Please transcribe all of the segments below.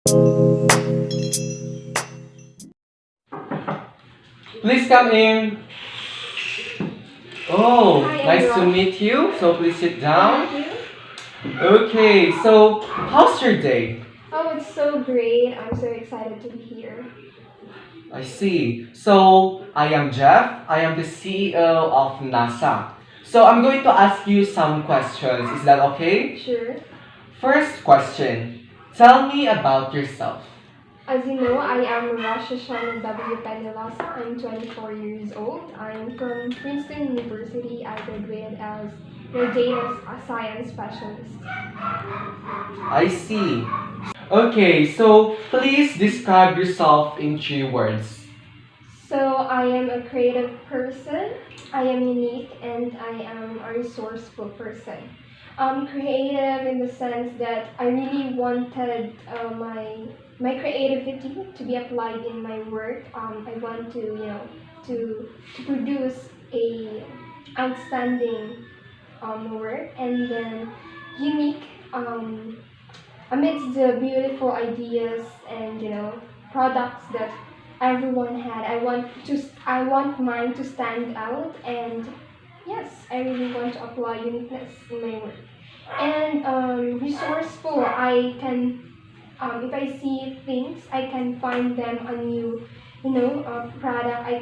Please come in. Oh, Hi, nice to everyone. meet you. So please sit down. Thank you. Okay, so how's your day? Oh, it's so great. I'm so excited to be here. I see. So I am Jeff. I am the CEO of NASA. So I'm going to ask you some questions. Is that okay? Sure. First question. Tell me about yourself. As you know, I am Rosh Hashanah W. Peñalosa. I'm 24 years old. I'm from Princeton University. I graduated as a data science specialist. I see. Okay, so please describe yourself in 3 words. So I am a creative person. I am unique and I am a resourceful person. I'm creative in the sense that I really wanted my creativity to be applied in my work. I want to to produce a outstanding work and then unique amidst the beautiful ideas and products that everyone had. I want mine to stand out, and yes, I really want to apply uniqueness in my work. And resourceful, I can if I see things, I can find them a new product. I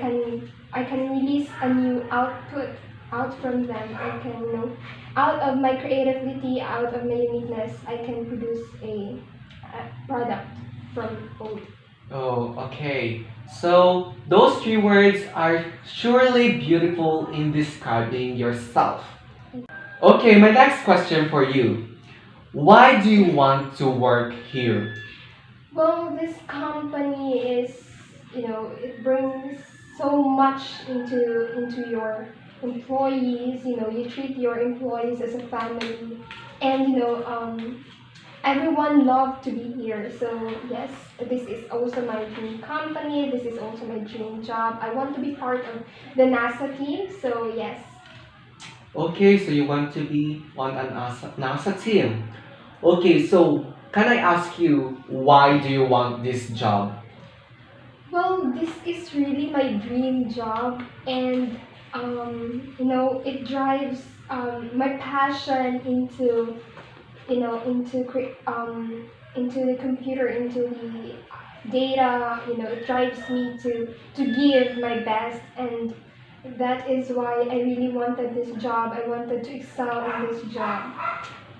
can release a new output out from them. I can out of my creativity, out of my uniqueness, I can produce a product from old. Oh, okay. So those 3 words are surely beautiful in describing yourself. Okay, my next question for you. Why do you want to work here? Well, this company is, it brings so much into your employees. You treat your employees as a family, and everyone loved to be here. So yes, this is also my dream company. This is also my dream job. I want to be part of the NASA team. So yes. Okay, so you want to be on an NASA team. Okay, so can I ask you why do you want this job? Well, this is really my dream job, and it drives my passion into the computer, into the data. It drives me to give my best, and that is why I really wanted this job. I wanted to excel in this job.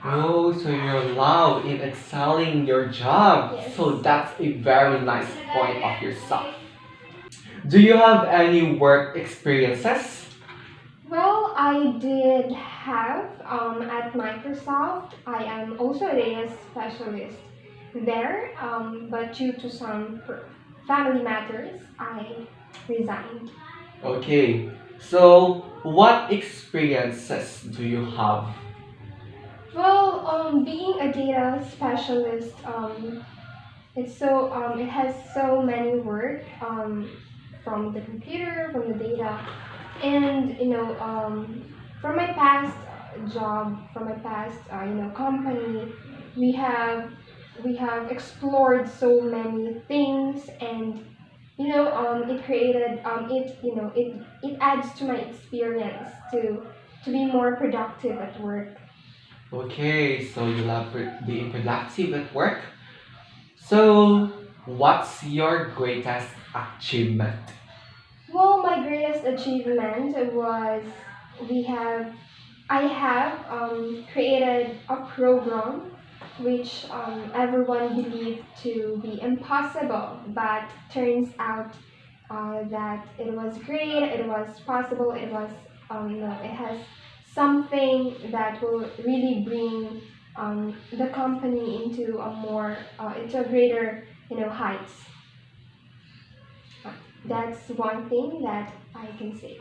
Oh, so you're loud in excelling your job. Yes. So that's a very nice point of yourself. Do you have any work experiences? Well, I did have at Microsoft. I am also a data specialist there, but due to some family matters, I resigned. Okay, so what experiences do you have? Well, being a data specialist, it has so many work from the computer, from the data, and from my past job, from my past company, we have we have explored so many things, and it created it adds to my experience to be more productive at work. Okay, so you love being productive at work. So, what's your greatest achievement? Well, my greatest achievement was we have I have created a program which everyone believed to be impossible, but turns out that it was great, it was possible, it has something that will really bring the company into a greater heights. That's one thing that I can say.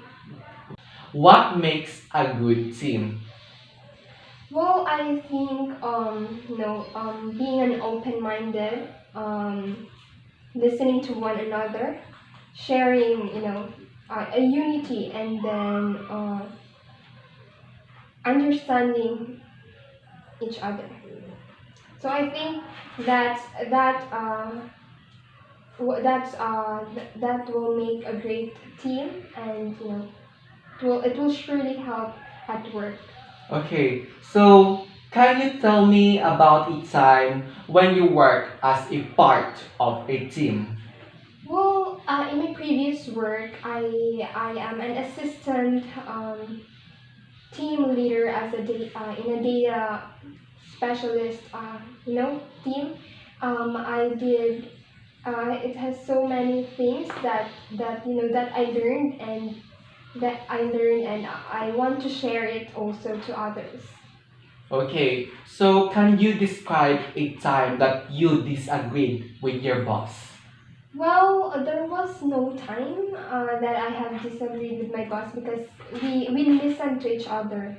What makes a good team? Well, I think being an open-minded, listening to one another, sharing a unity, and then understanding each other. So I think that that that will make a great team, and it will surely help at work. Okay, so can you tell me about a time when you work as a part of a team? Well, in my previous work, I am an assistant team leader as in a data specialist team. I did. It has so many things that I learned, and I want to share it also to others. Okay, so can you describe a time that you disagreed with your boss? Well, there was no time that I have disagreed with my boss, because we listened to each other.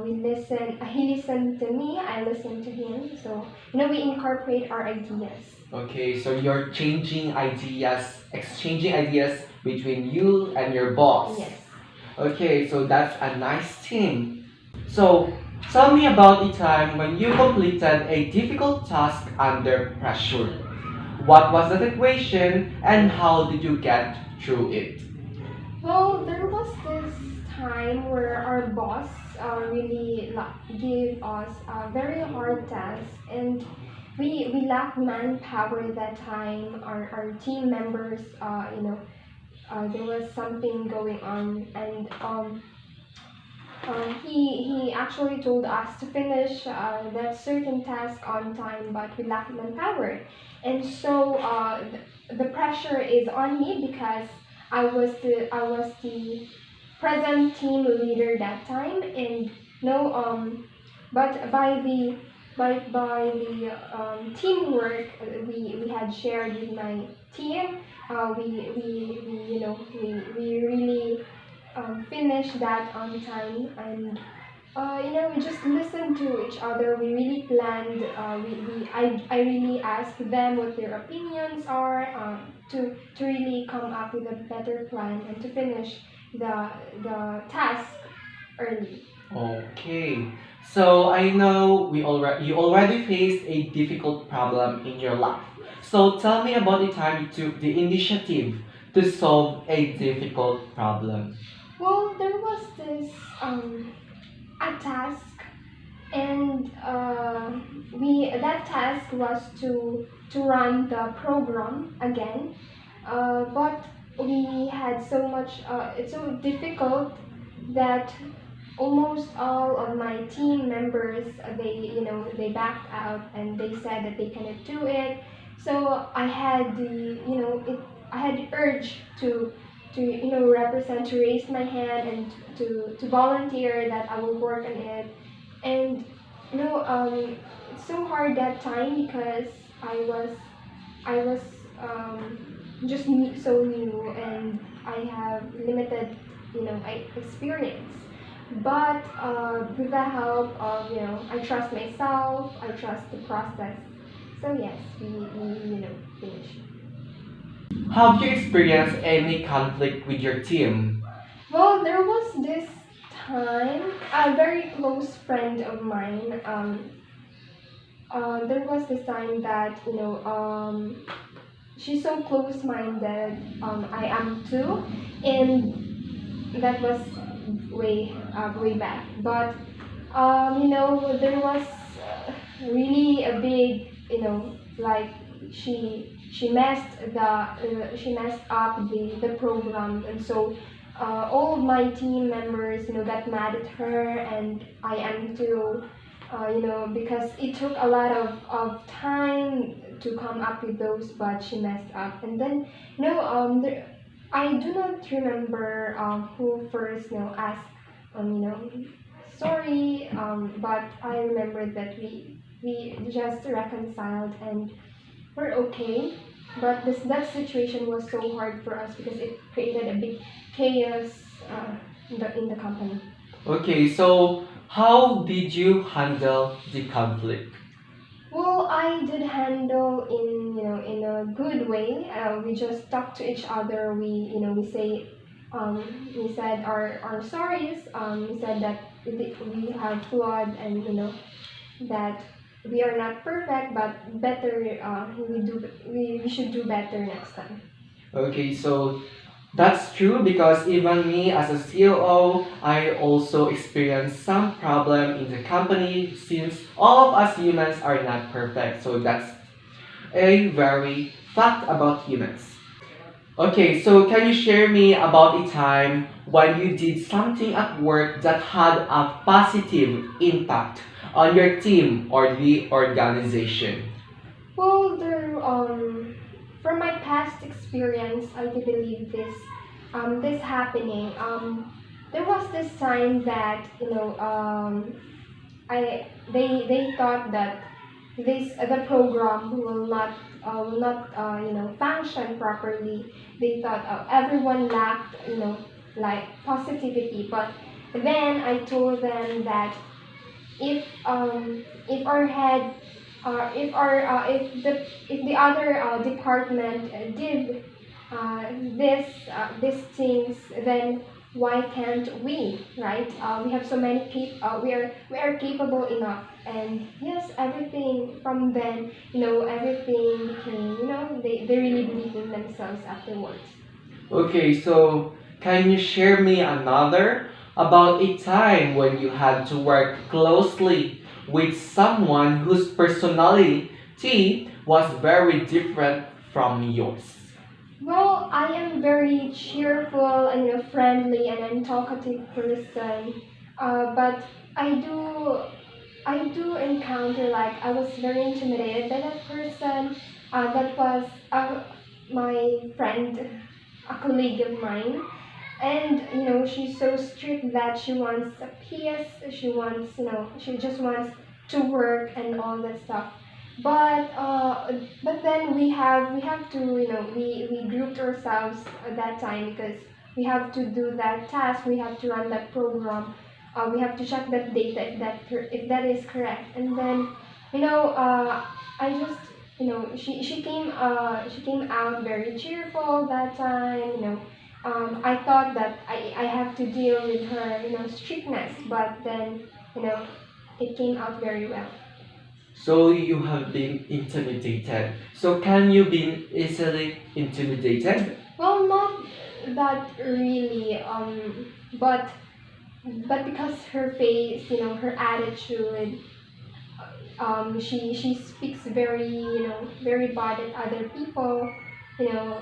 We listen. He listened to me. I listened to him. So we incorporate our ideas. Okay, so you're changing ideas, exchanging ideas between you and your boss. Yes. Okay, so that's a nice team. So, tell me about the time when you completed a difficult task under pressure. What was the situation and how did you get through it? Well, there was this time where our boss really gave us a very hard task, and we lacked manpower at that time. Our team members, there was something going on, and he actually told us to finish that certain task on time, but we lacked manpower, and so the pressure is on me, because I was the present team leader that time, and no but by the teamwork we had shared with my team, we really finished that on time, and we just listened to each other. We really planned. I really asked them what their opinions are, to really come up with a better plan and to finish the task early. Okay, so I know you already faced a difficult problem in your life. So tell me about the time you took the initiative to solve a difficult problem. Well, there was this a task, and we that task was to run the program again, but we had so much. It's so difficult that almost all of my team members, they backed out, and they said that they cannot do it. So I had the you know it I had the urge to represent, to raise my hand, and to volunteer that I will work on it. And it's so hard that time, because I was just so new, and I have limited experience. But with the help of, I trust myself, I trust the process. So yes, we finished. Have you experienced any conflict with your team? Well, there was this time, a very close friend of mine. There was this time that she's so close-minded. I am too, and that was way back. But there was really a big, like she messed up the program, and so all of my team members got mad at her, and I am too. Because it took a lot of time to come up with those, but she messed up. And then, I do not remember who first, asked, sorry, but I remember that we just reconciled, and we're okay. But that situation was so hard for us, because it created a big chaos in the company. Okay, so how did you handle the conflict? Well, I did handle in a good way. We just talk to each other. We said our sorries. We said that we have flawed, and that we are not perfect, but better. We should do better next time. Okay, so that's true because even me as a COO, I also experience some problem in the company since all of us humans are not perfect. So that's a very fact about humans. Okay, so can you share me about a time when you did something at work that had a positive impact on your team or the organization? Well, from my past experience, I do believe this happening. There was this time that they thought that the program will not function properly. They thought everyone lacked like positivity, but then I told them that if our head if the other department did these things, then why can't we, right? We have so many we are capable enough. And yes, everything from then, everything became, they really believe in themselves afterwards. Okay, so can you share me another about a time when you had to work closely with someone whose personality was very different from yours? Well, I am very cheerful and friendly and I'm talkative person. But I do I do encounter, like, I was very intimidated by that person. That was my friend, a colleague of mine. And she's so strict that she wants a peace. She wants, she just wants to work and all that stuff. But then we have to, we grouped ourselves at that time because we have to do that task. We have to run that program. We have to check that data if that is correct. And then, I just, she came out very cheerful that time. I thought that I have to deal with her, strictness, but then, you know, it came out very well. So you have been intimidated. So can you be easily intimidated? Well, not that really, but because her face, her attitude, she speaks very, very bad at other people, you know,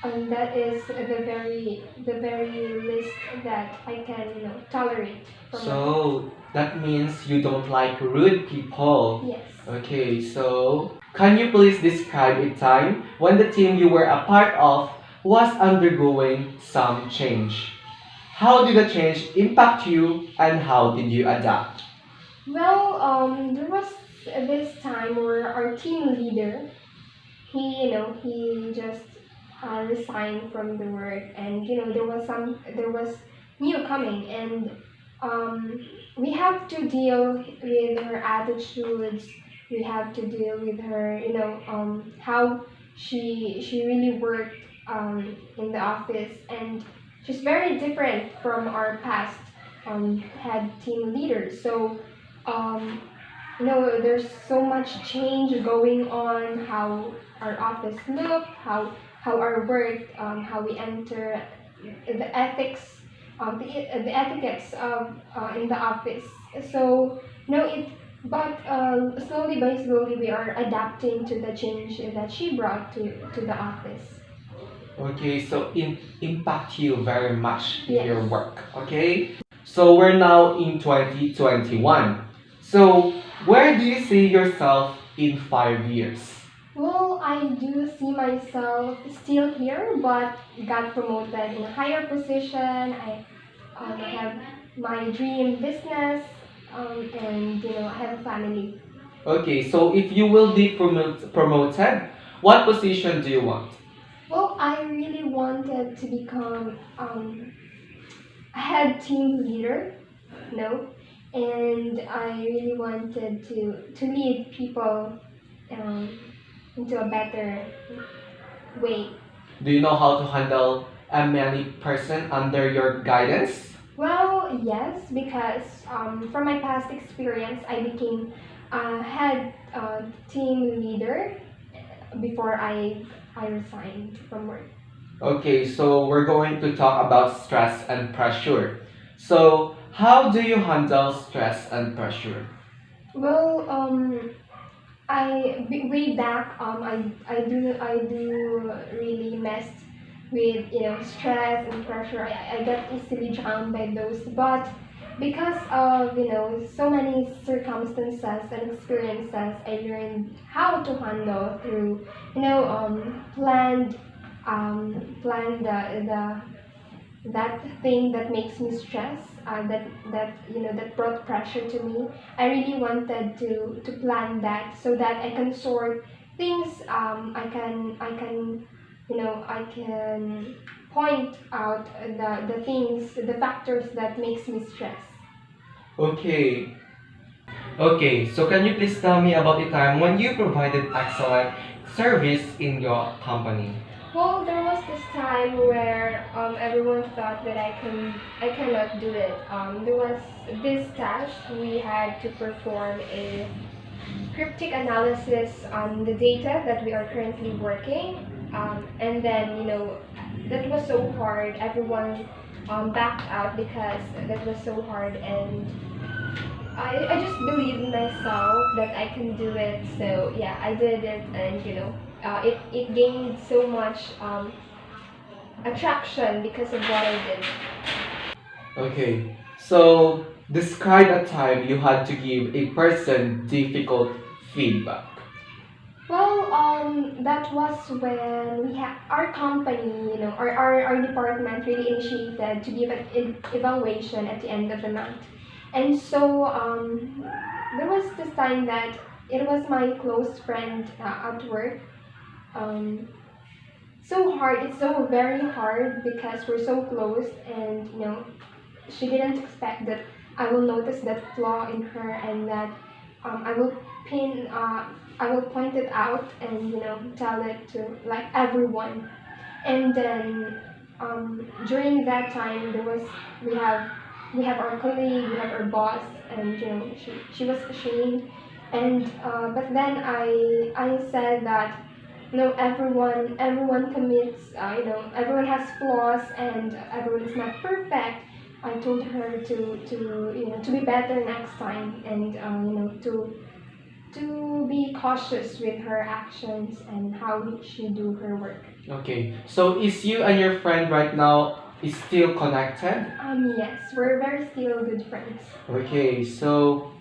and that is the very least that I can, tolerate from her. So that means you don't like rude people. Yes. Okay, so can you please describe a time when the team you were a part of was undergoing some change? How did the change impact you and how did you adapt? Well, there was this time where our team leader, he just resigned from the work, and there was new coming, and we have to deal with her attitudes. We have to deal with her, how she really worked in the office, and she's very different from our past head team leaders. So um, there's so much change going on, how our office look, how our work, how we enter, the ethics, the etiquettes of in the office. So no, it but slowly by slowly we are adapting to the change that she brought to the office. Okay, so it impact you very much in your Yes. work. Okay? So we're now in 2021. So where do you see yourself in 5 years? Well, I do see myself still here, but got promoted in a higher position. I have my dream business, and I have a family. Okay, so if you will be promoted, what position do you want? Well, I really wanted to become a head team leader, no, and I really wanted to lead people um, into a better way. Do you know how to handle a many person under your guidance? Well, yes, because from my past experience, I became head team leader before I resigned from work. Okay, so we're going to talk about stress and pressure. So, how do you handle stress and pressure? Well, way back, I do really mess with stress and pressure. I get easily drowned by those, but because of so many circumstances and experiences, I learned how to handle through planned that thing that makes me stress, that brought pressure to me. I really wanted to plan that so that I can sort things. I can point out the things, the factors that makes me stress. Okay, okay, so can you please tell me about the time when you provided excellent service in your company? Well, there was this time where everyone thought that I cannot do it. There was this task we had to perform a cryptic analysis on the data that we are currently working, and then that was so hard. Everyone backed out because that was so hard, and I just believed in myself that I can do it. So yeah, I did it, and it gained so much attraction because of what I did. Okay, so describe a time you had to give a person difficult feedback. Well, that was when we had our company, our department really initiated to give an evaluation at the end of the month. And so there was this time that it was my close friend at work. Um, so hard, it's so very hard because we're so close, and she didn't expect that I will notice that flaw in her, and that I will pin I will point it out and tell it to like everyone. And then during that time there was we have our colleague, we have our boss, and she was ashamed. And but then I said that no, everyone commits, everyone has flaws, and everyone is not perfect. I told her to be better next time, and to be cautious with her actions and how she do her work. Okay, so is you and your friend right now is still connected? Yes, we're very still good friends. Okay, so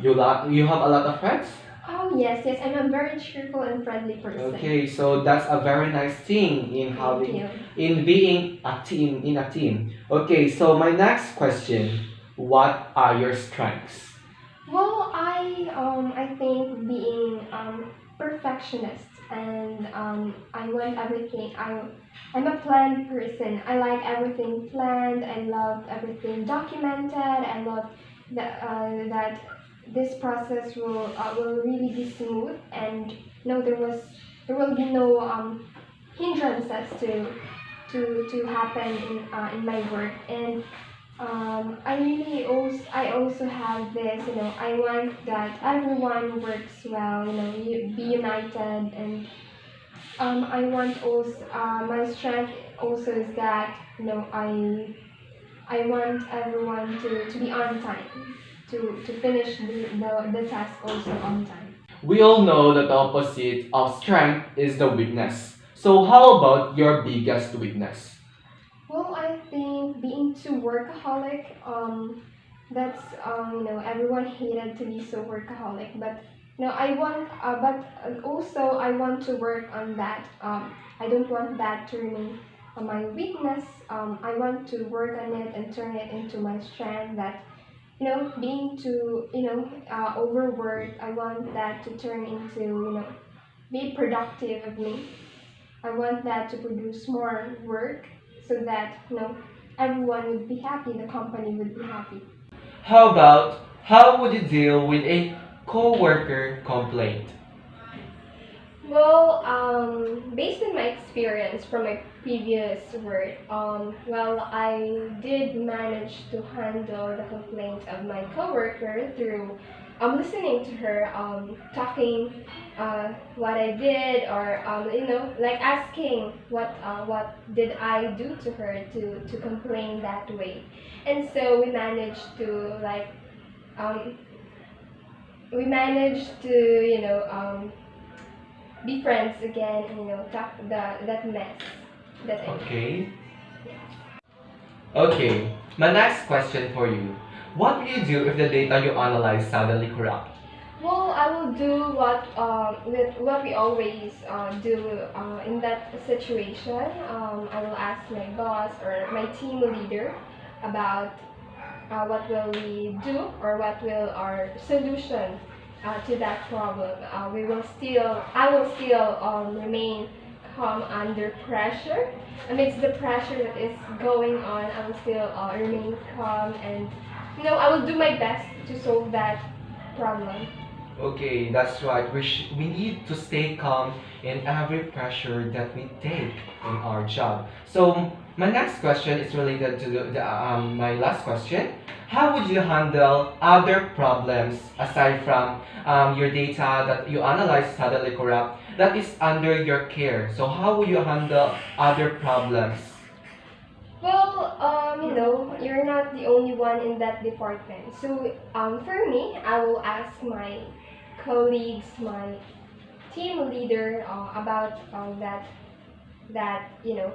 you have a lot of friends? Oh yes, yes, I'm a very cheerful and friendly person. Okay, so that's a very nice thing in Thank having you. in being a team in a team. Okay, so my next question, what are your strengths? Well, I think being perfectionist, and I want everything. I'm a planned person. I like everything planned. I love everything documented. I love that this process will really be smooth, and no there will be no hindrances to happen in my work. And I also have this, I want that everyone works well, be united. And I want also, my strength also is that, I want everyone to be on time, to finish the task also on time. We all know that the opposite of strength is the weakness. So how about your biggest weakness? Well, I think being too workaholic, that's everyone hated to be so workaholic, but also I want to work on that. I don't want that turning my weakness. I want to work on it and turn it into my strength. That being too overworked, I want that to turn into be productive of me. I want that to produce more work so that everyone would be happy, the company would be happy. How would you deal with a coworker complaint? Well, based on my experience from my previous work, I did manage to handle the complaint of my coworker through listening to her, talking what I did, or like asking what did I do to her to complain that way. And so um, we managed to be friends again, and talk that mess that I made. Okay. Okay. My next question for you. What will you do if the data you analyze suddenly corrupt? Well, I will do with what we always do in that situation. I will ask my boss or my team leader about what will we do, or what will our solution to that problem. I will still remain calm under pressure. Amidst the pressure that is going on, I will still remain calm, and I will do my best to solve that problem. Okay, that's right. We need to stay calm in every pressure that we take in our job. So my next question is related to my last question. How would you handle other problems aside from your data that you analyze suddenly corrupt that is under your care? So how would you handle other problems? Well, you're not the only one in that department. So, for me, I will ask my colleagues, my team leader, about that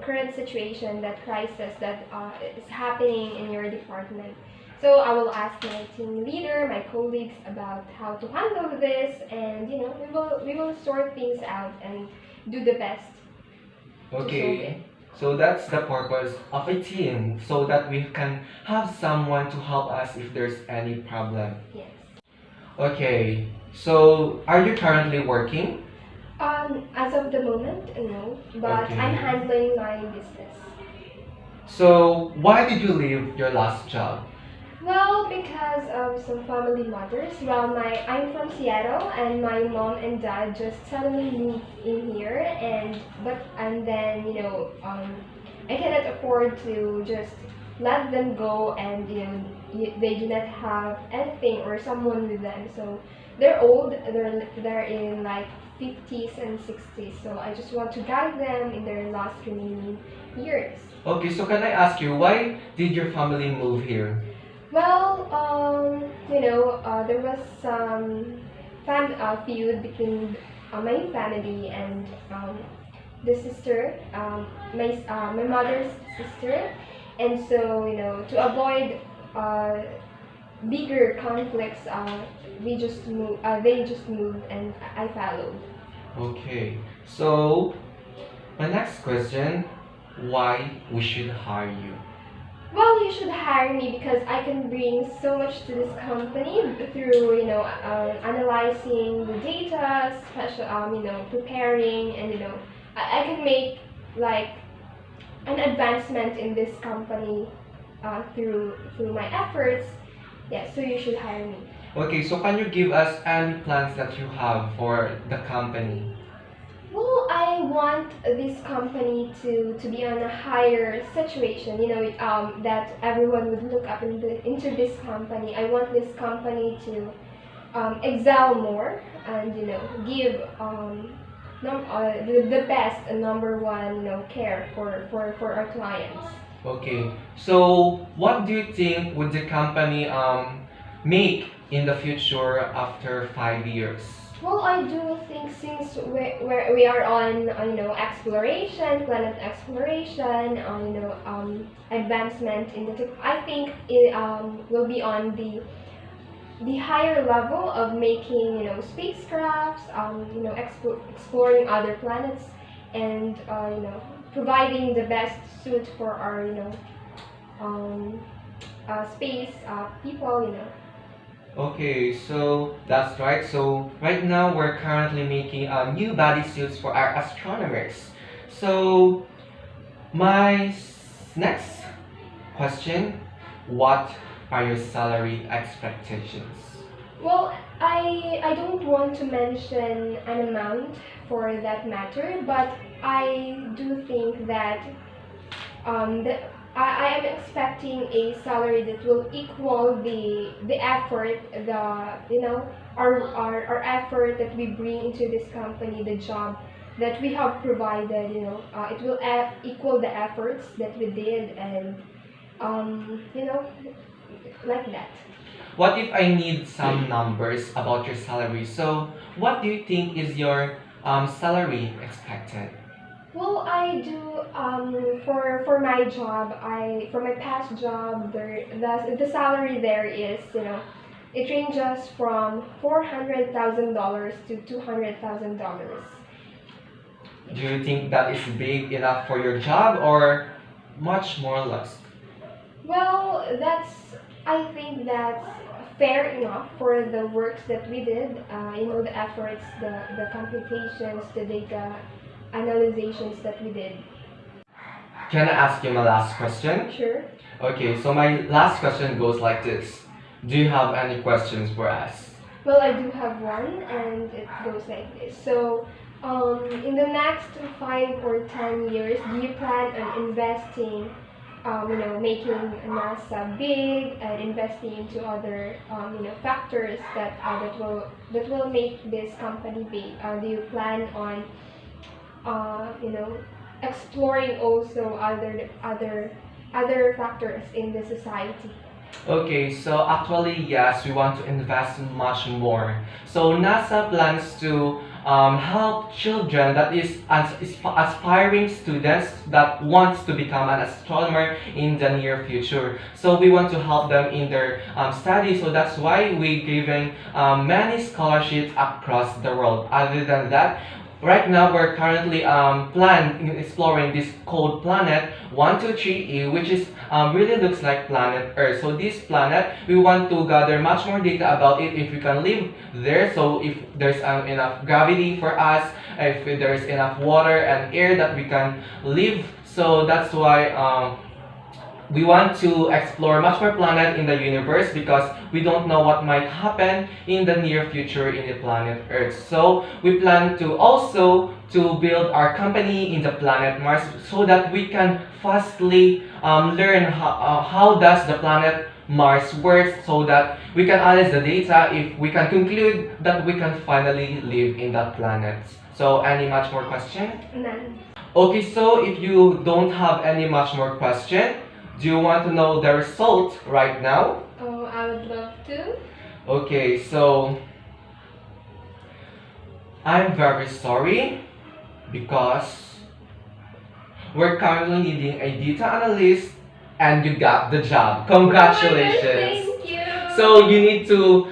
current situation, that crisis that is happening in your department. So I will ask my team leader, my colleagues, about how to handle this, and we will sort things out and do the best to solve it. Okay, so that's the purpose of a team, so that we can have someone to help us if there's any problem. Yes. Okay, so are you currently working? As of the moment, no, but Okay. I'm handling my business. So why did you leave your last job? Well, because of some family matters. Well, I'm from Seattle, and my mom and dad just suddenly moved in here, and then I cannot afford to just let them go, and they do not have anything or someone with them. So they're old. They're in like 50s and 60s. So I just want to guide them in their last remaining years. Okay, so can I ask you, why did your family move here? Well, there was some feud between my family and the sister, my mother's sister, and so to avoid bigger conflicts, they just moved, and I followed. Okay, so my next question, why we should hire you? Well, you should hire me because I can bring so much to this company through, analyzing the data, preparing, and I can make like an advancement in this company through my efforts. Yeah, so you should hire me. Okay, so can you give us any plans that you have for the company? Well, I want this company to be on a higher situation, that everyone would look up into this company. I want this company to excel more, and give the best and number one care for our clients. Okay, so what do you think would the company make in the future after 5 years? Well, I do think since we are on exploration, planet exploration, advancement in the I think it will be on the higher level of making spacecrafts, exploring other planets, and providing the best suit for our space people. Okay, so that's right. So right now we're currently making new bodysuits for our astronomers. So my next question, what are your salary expectations? Well, I don't want to mention an amount for that matter, but I do think that I am expecting a salary that will equal the effort, our effort that we bring into this company, the job that we have provided. It will equal the efforts that we did, and like that. What if I need some numbers about your salary? So, what do you think is your salary expected? Well, I do for my job. I for my past job, the salary there is, it ranges from $400,000 to $200,000. Do you think that is big enough for your job or much more or less? Well, I think that's fair enough for the works that we did. The efforts, the computations, the data analyzations that we did. Can I ask you my last question? Sure. Okay, so my last question goes like this. Do you have any questions for us? Well, I do have one, and it goes like this. So, in the next 5 or 10 years, do you plan on investing, making NASA big and investing into other, factors that will make this company big? Do you plan on, exploring also other factors in the society? Okay, so actually, yes, we want to invest much more. So NASA plans to help children that is aspiring students that wants to become an astronomer in the near future. So we want to help them in their study. So that's why we giving many scholarships across the world. Other than that, right now, we're currently exploring this cold planet 123E, which is really looks like planet Earth. So this planet, we want to gather much more data about it if we can live there. So if there's enough gravity for us, if there's enough water and air that we can live. So that's why we want to explore much more planet in the universe because we don't know what might happen in the near future in the planet Earth. So we plan to also to build our company in the planet Mars so that we can fastly learn how does the planet Mars works so that we can analyze the data if we can conclude that we can finally live in that planet. So any much more question? None. Okay, so if you don't have any much more question, do you want to know the result right now? Oh, I would love to. Okay, so I'm very sorry because we're currently needing a data analyst and you got the job. Congratulations. Thank you. So you need to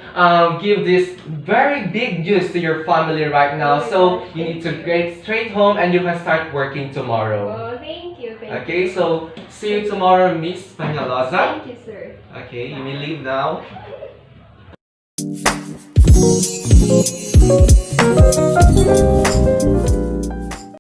give this very big news to your family right now. So you need to get straight home and you can start working tomorrow. Oh, thank you. Okay, so see you tomorrow, Miss Peñalosa. Thank you, sir. Okay, you may leave now.